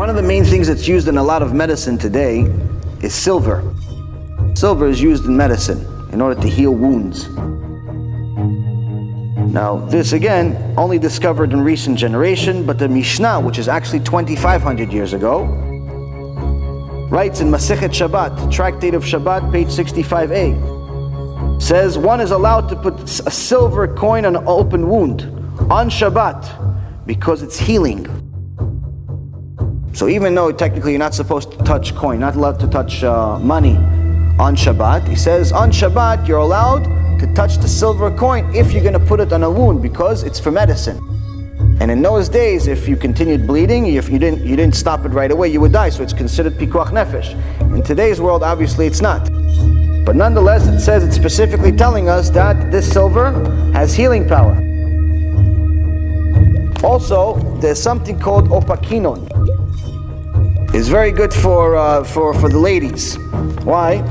One of the main things that's used in a lot of medicine today is silver. Silver is used in medicine in order to heal wounds. Now, this again, only discovered in recent generation, but the Mishnah, which is actually 2,500 years ago, writes in Masechet Shabbat, Tractate of Shabbat, page 65a, says one is allowed to put a silver coin on an open wound on Shabbat because it's healing. So even though technically you're not supposed to touch coin, not allowed to touch money on Shabbat, he says on Shabbat you're allowed to touch the silver coin if you're going to put it on a wound because it's for medicine. And in those days, if you continued bleeding, if you didn't stop it right away, you would die. So it's considered pikuach nefesh. In today's world, obviously it's not. But nonetheless, it says it's specifically telling us that this silver has healing power. Also, there's something called opakinon. It's very good for the ladies. Why?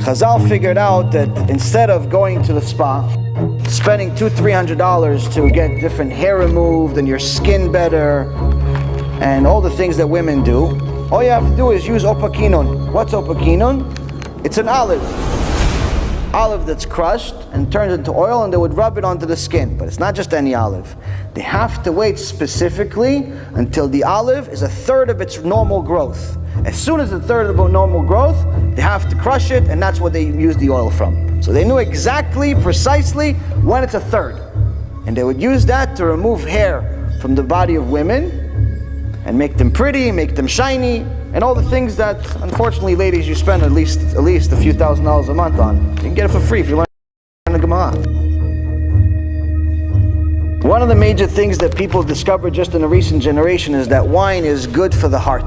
Chazal figured out that instead of going to the spa, spending $200-300 to get different hair removed and your skin better, and all the things that women do, all you have to do is use opakinon. What's opakinon? It's an olive that's crushed and turned into oil, and they would rub it onto the skin. But it's not just any olive. They have to wait specifically until the olive is a third of its normal growth. As soon as a third of normal growth, they have to crush it, and that's what they use the oil from. So they knew exactly, precisely when it's a third. And they would use that to remove hair from the body of women and make them pretty, make them shiny, and all the things that, unfortunately, ladies, you spend at least a few $1,000s a month on. You can get it for free if you learn the Gemara. One of the major things that people discovered just in a recent generation is that wine is good for the heart.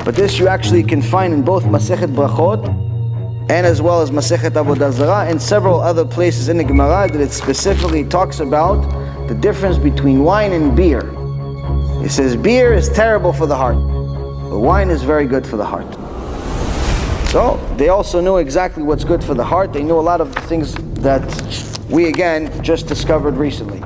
But this you actually can find in both Masechet Brachot and as well as Masechet Avodah Zarah and several other places in the Gemara that it specifically talks about the difference between wine and beer. It says beer is terrible for the heart, but wine is very good for the heart. So they also knew exactly what's good for the heart. They knew a lot of the things that we again just discovered recently.